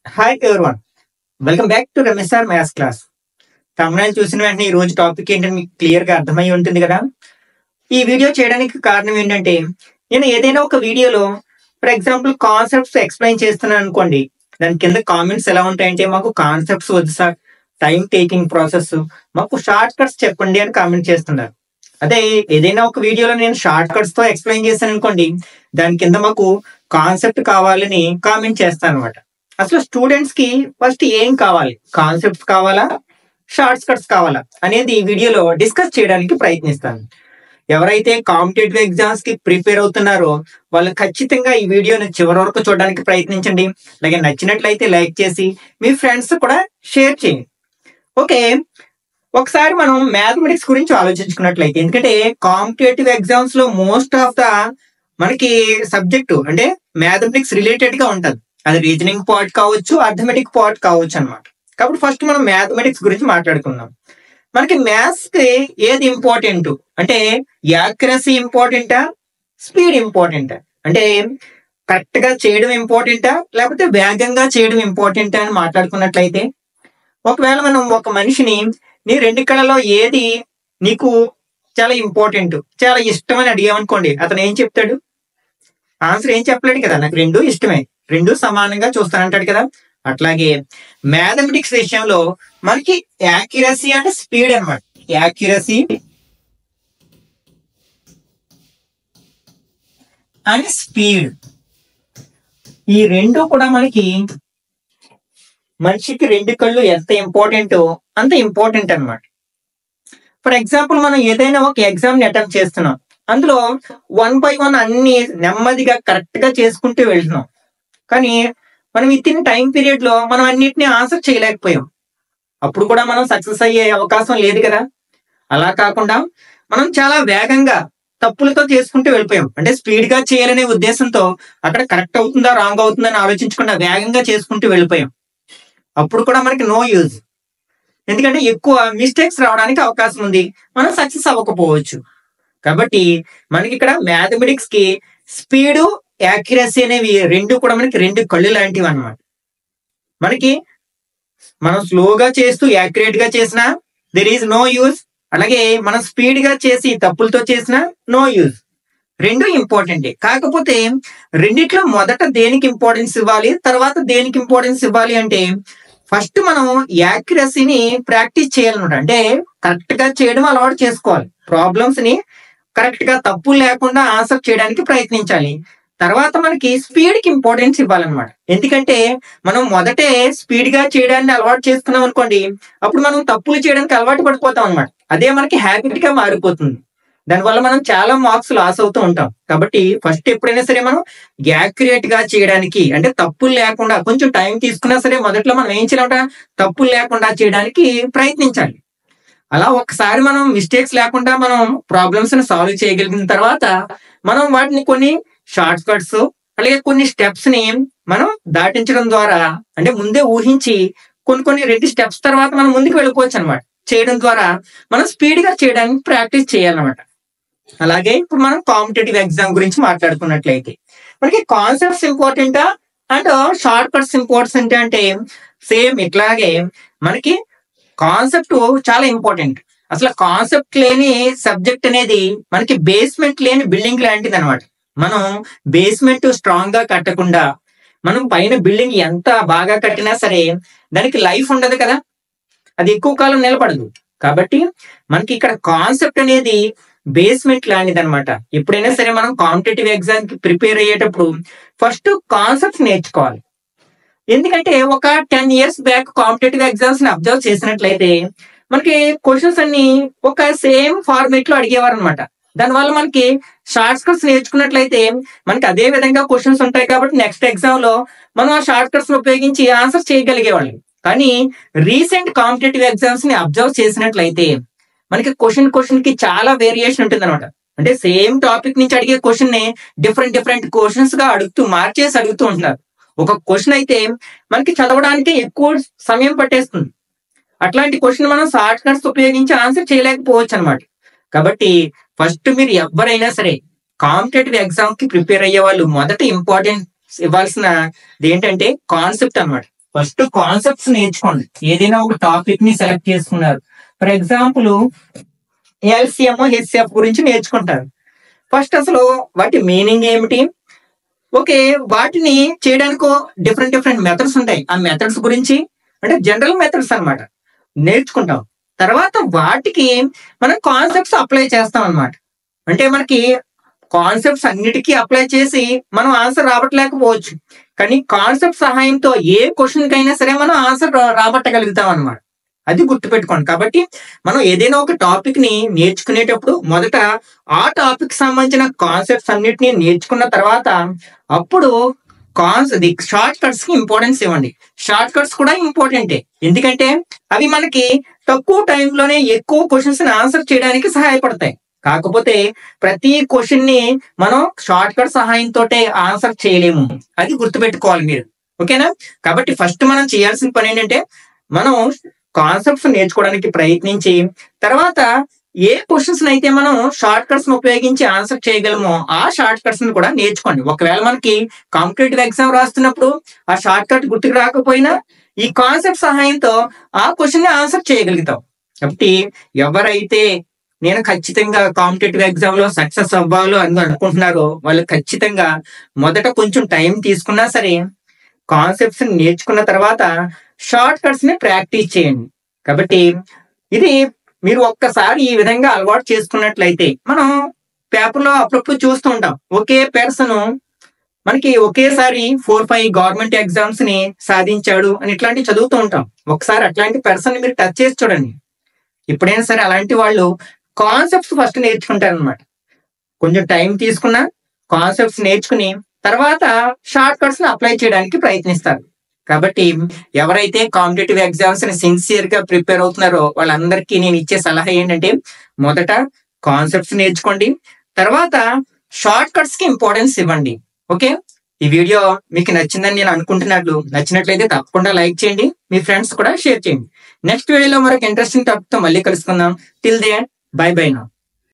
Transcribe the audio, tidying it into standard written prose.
Hi everyone, welcome back to Ramesh sir maths class. తమిళ చూసిన వెంటనే ఈ రోజు టాపిక్ ఏంటని మీకు క్లియర్ గా అర్థమై ఉంటుంది కదా. ఈ వీడియో చేయడానికి కారణం ఏంటంటే, నేను ఏదైనా ఒక వీడియోలో ఫర్ ఎగ్జాంపుల్ కాన్సెప్ట్స్ ఎక్స్ప్లెయిన్ చేస్తున్నాను అనుకోండి, దాని కింద కామెంట్స్ ఎలా ఉంటాయంటే, మాకు కాన్సెప్ట్స్ వద్దు సార్, టైం టేకింగ్ ప్రాసెస్, మాకు షార్ట్ కట్స్ చెప్పండి అని కామెంట్ చేస్తున్నారు. అదే ఏదైనా ఒక వీడియోలో నేను షార్ట్ కట్స్ తో ఎక్స్ప్లెయిన్ చేశాను అనుకోండి, దాని కింద మాకు కాన్సెప్ట్ కావాలని కామెంట్ చేస్తాను అనమాట. అసలు స్టూడెంట్స్ కి ఫస్ట్ ఏం కావాలి, కాన్సెప్ట్స్ కావాలా, షార్ట్ కట్స్ కావాలా అనేది ఈ వీడియోలో డిస్కస్ చేయడానికి ప్రయత్నిస్తాను. ఎవరైతే కాంపిటేటివ్ ఎగ్జామ్స్ కి ప్రిపేర్ అవుతున్నారో వాళ్ళు ఖచ్చితంగా ఈ వీడియోని చివరి వరకు చూడడానికి ప్రయత్నించండి. అలాగే నచ్చినట్లయితే లైక్ చేసి మీ ఫ్రెండ్స్ కూడా షేర్ చేయండి. ఓకే, ఒకసారి మనం మ్యాథమెటిక్స్ గురించి ఆలోచించుకున్నట్లయితే, ఎందుకంటే కాంపిటేటివ్ ఎగ్జామ్స్ లో మోస్ట్ ఆఫ్ ద మనకి సబ్జెక్టు అంటే మ్యాథమెటిక్స్ రిలేటెడ్ గా ఉంటది. అది రీజనింగ్ పార్ట్ కావచ్చు, అర్థమెటిక్ పార్ట్ కావచ్చు అనమాట. కాబట్టి ఫస్ట్ మనం మ్యాథమెటిక్స్ గురించి మాట్లాడుకుందాం. మనకి మ్యాథ్స్ కి ఏది ఇంపార్టెంట్ అంటే, యాక్యురసీ ఇంపార్టెంటా, స్పీడ్ ఇంపార్టెంటా, అంటే కరెక్ట్ గా చేయడం ఇంపార్టెంటా, లేకపోతే వేగంగా చేయడం ఇంపార్టెంటా అని మాట్లాడుకున్నట్లయితే, ఒకవేళ మనం ఒక మనిషిని నీ రెండు కళలో ఏది నీకు చాలా ఇంపార్టెంట్, చాలా ఇష్టం అని అడిగామనుకోండి, అతను ఏం చెప్తాడు? ఆన్సర్ ఏం చెప్పలేడు కదా, నాకు రెండు ఇష్టమే, రెండు సమానంగా చూస్తానంటాడు కదా. అట్లాగే మ్యాథమెటిక్స్ విషయంలో మనకి యాక్యురసీ అంటే స్పీడ్ అన్నమాట. యాక్యురసీ అండ్ స్పీడ్, ఈ రెండు కూడా మనకి మనిషికి రెండు కళ్ళు ఎంత ఇంపార్టెంటో అంత ఇంపార్టెంట్ అన్నమాట. ఫర్ ఎగ్జాంపుల్ మనం ఏదైనా ఒక ఎగ్జామ్ ని అటెంప్ట్ చేస్తున్నాం, అందులో 1 by 1 అన్ని నెమ్మదిగా కరెక్ట్ గా చేసుకుంటూ వెళ్తున్నాం. కానీ మనం ఇచ్చిన టైం పీరియడ్ లో మనం అన్నిటిని ఆన్సర్ చేయలేకపోయాం. అప్పుడు కూడా మనం సక్సెస్ అయ్యే అవకాశం లేదు కదా. అలా కాకుండా మనం చాలా వేగంగా తప్పులతో చేసుకుంటూ వెళ్ళిపోయాం. అంటే స్పీడ్ గా చేయాలనే ఉద్దేశంతో అక్కడ కరెక్ట్ అవుతుందా రాంగ్ అవుతుందా అని ఆలోచించకుండా వేగంగా చేసుకుంటూ వెళ్ళిపోయాం. అప్పుడు కూడా మనకి నో యూజ్, ఎందుకంటే ఎక్కువ మిస్టేక్స్ రావడానికి అవకాశం ఉంది, మనం సక్సెస్ అవ్వకపోవచ్చు. కాబట్టి మనకి ఇక్కడ మ్యాథమెటిక్స్ కి స్పీడు, యాక్యురసీ అనేవి రెండు కూడా మనకి రెండు కళ్ళు లాంటివి అన్నమాట. మనకి మనం స్లోగా చేస్తూ యాక్యురేట్ గా చేసినా దెర్ ఈజ్ నో యూజ్, అలాగే మనం స్పీడ్ గా చేసి తప్పులతో చేసినా నో యూజ్. రెండు ఇంపార్టెంటే. కాకపోతే రెండిట్లో మొదట దేనికి ఇంపార్టెన్స్ ఇవ్వాలి, తర్వాత దేనికి ఇంపార్టెన్స్ ఇవ్వాలి అంటే, ఫస్ట్ మనం యాక్యురసీని ప్రాక్టీస్ చేయాలన్నమాట. అంటే కరెక్ట్ గా చేయడం అలవాటు చేసుకోవాలి. ప్రాబ్లమ్స్ ని కరెక్ట్ గా తప్పు లేకుండా ఆన్సర్ చేయడానికి ప్రయత్నించాలి. తర్వాత మనకి స్పీడ్ కి ఇంపార్టెన్స్ ఇవ్వాలన్నమాట. ఎందుకంటే మనం మొదటే స్పీడ్ గా చేయడాన్ని అలవాటు చేసుకున్నాం అనుకోండి, అప్పుడు మనం తప్పులు చేయడానికి అలవాటు పడిపోతాం అనమాట. అదే మనకి హ్యాబిట్ గా మారిపోతుంది. దానివల్ల మనం చాలా మార్క్స్ లాస్ అవుతూ ఉంటాం. కాబట్టి ఫస్ట్ ఎప్పుడైనా సరే మనం యాక్యురేట్ గా చేయడానికి, అంటే తప్పులు లేకుండా కొంచెం టైం తీసుకున్నా సరే మొదట్లో మనం ఏం చేయాలంట, తప్పులు లేకుండా చేయడానికి ప్రయత్నించాలి. అలా ఒకసారి మనం మిస్టేక్స్ లేకుండా మనం ప్రాబ్లమ్స్ ని సాల్వ్ చేయగలిగిన తర్వాత మనం వాటిని కొన్ని షార్ట్ కట్స్ అలాగే కొన్ని స్టెప్స్ ని మనం దాటించడం ద్వారా, అంటే ముందే ఊహించి కొన్ని రెండు స్టెప్స్ తర్వాత మనం ముందుకు వెళ్ళిపోవచ్చు అనమాట. చేయడం ద్వారా మనం స్పీడ్ గా చేయడానికి ప్రాక్టీస్ చేయాలన్నమాట. అలాగే ఇప్పుడు మనం కాంపిటేటివ్ ఎగ్జామ్ గురించి మాట్లాడుకున్నట్లయితే, మనకి కాన్సెప్ట్స్ ఇంపార్టెంటా అండ్ షార్ట్ కట్స్ ఇంపార్టెంట్ అంటే, సేమ్ ఇట్లాగే మనకి కాన్సెప్ట్ చాలా ఇంపార్టెంట్. అసలు కాన్సెప్ట్ లేని సబ్జెక్ట్ అనేది మనకి బేస్మెంట్ లేని బిల్డింగ్ లాంటిది అనమాట. మనం బేస్మెంట్ స్ట్రాంగ్ గా కట్టకుండా మనం పైన బిల్డింగ్ ఎంత బాగా కట్టినా సరే దానికి లైఫ్ ఉండదు కదా, అది ఎక్కువ కాలం నిలబడదు. కాబట్టి మనకి ఇక్కడ కాన్సెప్ట్ అనేది బేస్మెంట్ లాంటిది అనమాట. ఎప్పుడైనా సరే మనం కాంపిటేటివ్ ఎగ్జామ్ కి ప్రిపేర్ అయ్యేటప్పుడు ఫస్ట్ కాన్సెప్ట్స్ నేర్చుకోవాలి. ఎందుకంటే ఒక 10 years బ్యాక్ కాంపిటేటివ్ ఎగ్జామ్స్ ని అబ్జర్వ్ చేసినట్లయితే మనకి క్వశ్చన్స్ అన్ని ఒక సేమ్ ఫార్మేట్ లో అడిగేవారు అనమాట. దానివల్ల మనకి షార్ట్ కట్స్ నేర్చుకున్నట్లయితే మనకి అదే విధంగా క్వశ్చన్స్ ఉంటాయి. కాబట్టి నెక్స్ట్ ఎగ్జామ్ లో మనం ఆ షార్ట్ కట్స్ ఉపయోగించి ఆన్సర్ చేయగలిగేవాళ్ళం. కానీ రీసెంట్ కాంపిటేటివ్ ఎగ్జామ్స్ ని అబ్జర్వ్ చేసినట్లయితే మనకి క్వశ్చన్ కి చాలా వేరియేషన్ ఉంటుంది అనమాట. అంటే సేమ్ టాపిక్ నుంచి అడిగే క్వశ్చన్ ని డిఫరెంట్ క్వశ్చన్స్ గా మార్చేసి అడుగుతూ ఉంటున్నారు. ఒక క్వశ్చన్ అయితే మనకి చదవడానికి ఎక్కువ సమయం పట్టేస్తుంది. అట్లాంటి క్వశ్చన్ మనం షార్ట్ కట్స్ ఉపయోగించి ఆన్సర్ చేయలేకపోవచ్చు అనమాట. కాబట్టి ఫస్ట్ మీరు ఎవరైనా సరే కాంపిటేటివ్ ఎగ్జామ్ కి ప్రిపేర్ అయ్యే వాళ్ళు మొదట ఇంపార్టెన్స్ ఇవ్వాల్సిన ఏంటంటే కాన్సెప్ట్ అనమాట. ఫస్ట్ కాన్సెప్ట్స్ నేర్చుకోండి. ఏదైనా ఒక టాపిక్ ని సెలెక్ట్ చేసుకున్నారు. ఫర్ ఎగ్జాంపుల్ ఎల్సిఎం, హెచ్సిఎఫ్ గురించి నేర్చుకుంటారు. ఫస్ట్ అసలు వాటి మీనింగ్ ఏమిటి, ఓకే, వాటిని చేయడానికి డిఫరెంట్ మెథడ్స్ ఉంటాయి. ఆ మెథడ్స్ గురించి అంటే జనరల్ మెథడ్స్ అన్నమాట నేర్చుకుంటాం. తర్వాత వాటికి మనం కాన్సెప్ట్స్ అప్లై చేస్తాం అన్నమాట. అంటే మనకి కాన్సెప్ట్స్ అన్నిటికీ అప్లై చేసి మనం ఆన్సర్ రాబట్టలేకపోవచ్చు, కానీ కాన్సెప్ట్ సహాయంతో ఏ క్వశ్చన్ కైనా సరే మనం ఆన్సర్ రాబట్టగలుగుతాం అన్నమాట. అది గుర్తుపెట్టుకోండి. కాబట్టి మనం ఏదైనా ఒక టాపిక్ ని నేర్చుకునేటప్పుడు మొదట ఆ టాపిక్ సంబంధించిన కాన్సెప్ట్స్ అన్నిటిని నేర్చుకున్న తర్వాత అప్పుడు షార్ట్ కట్స్ కి ఇంపార్టెన్స్ ఇవ్వండి. షార్ట్ కట్స్ కూడా ఇంపార్టెంటే, ఎందుకంటే అవి మనకి తక్కువ టైంలోనే ఎక్కువ క్వశ్చన్స్ ని ఆన్సర్ చేయడానికి సహాయపడతాయి. కాకపోతే ప్రతి క్వశ్చన్ ని మనం షార్ట్ కట్ సహాయంతో ఆన్సర్ చేయలేము, అది గుర్తుపెట్టుకోవాలి మీరు. ఓకేనా? కాబట్టి ఫస్ట్ మనం చేయాల్సిన పని ఏంటంటే మనం కాన్సెప్ట్స్ నేర్చుకోవడానికి ప్రయత్నించి తర్వాత ఏ క్వశ్చన్స్ అయితే మనం షార్ట్ కట్స్ ఉపయోగించి ఆన్సర్ చేయగలమో ఆ షార్ట్ కట్స్ ని కూడా నేర్చుకోండి. ఒకవేళ మనకి కాంపిటేటివ్ ఎగ్జామ్ రాస్తున్నప్పుడు ఆ షార్ట్ కట్ గుర్తుకు రాకపోయినా ఈ కాన్సెప్ట్ సహాయంతో ఆ క్వశ్చన్ ని ఆన్సర్ చేయగలుగుతాం. కాబట్టి ఎవరైతే నేను ఖచ్చితంగా కాంపిటేటివ్ ఎగ్జామ్ లో సక్సెస్ అవ్వాలి అని అనుకుంటున్నారో వాళ్ళు ఖచ్చితంగా మొదట కొంచెం టైం తీసుకున్నా సరే కాన్సెప్ట్స్ నేర్చుకున్న తర్వాత షార్ట్ కట్స్ ని ప్రాక్టీస్ చేయండి. కాబట్టి ఇది మీరు ఒక్కసారి ఈ విధంగా అలవాటు చేసుకున్నట్లయితే మనం పేపర్లో అప్పుడప్పుడు చూస్తూ ఉంటాం, ఒకే పర్సన్ మనకి ఒకేసారి 4-5 గవర్నమెంట్ ఎగ్జామ్స్ ని సాధించాడు అని ఇట్లాంటివి చదువుతూ ఉంటాం. ఒకసారి అట్లాంటి పర్సన్ మీరు టచ్ చేసి చూడండి. ఎప్పుడైనా సరే అలాంటి వాళ్ళు కాన్సెప్ట్స్ ఫస్ట్ నేర్చుకుంటారు అనమాట. కొంచెం టైం తీసుకున్న కాన్సెప్ట్స్ నేర్చుకుని తర్వాత షార్ట్ కట్స్ ని అప్లై చేయడానికి ప్రయత్నిస్తారు. కాబట్టి ఎవరైతే కాంపిటేటివ్ ఎగ్జామ్స్ ని సిన్సియర్ గా ప్రిపేర్ అవుతున్నారో వాళ్ళందరికీ నేను ఇచ్చే సలహా ఏంటంటే మొదట కాన్సెప్ట్స్ నేర్చుకోండి, తర్వాత షార్ట్ కట్స్ కి ఇంపార్టెన్స్ ఇవ్వండి. ఓకే, ఈ వీడియో మీకు నచ్చిందని నేను నచ్చినట్లయితే తప్పకుండా లైక్ చేయండి, మీ ఫ్రెండ్స్ కూడా షేర్ చేయండి. నెక్స్ట్ వీడియోలో మరొక ఇంట్రెస్టింగ్ టాపిక్ తో మళ్ళీ కలుసుకుందాం. Till then bye bye now.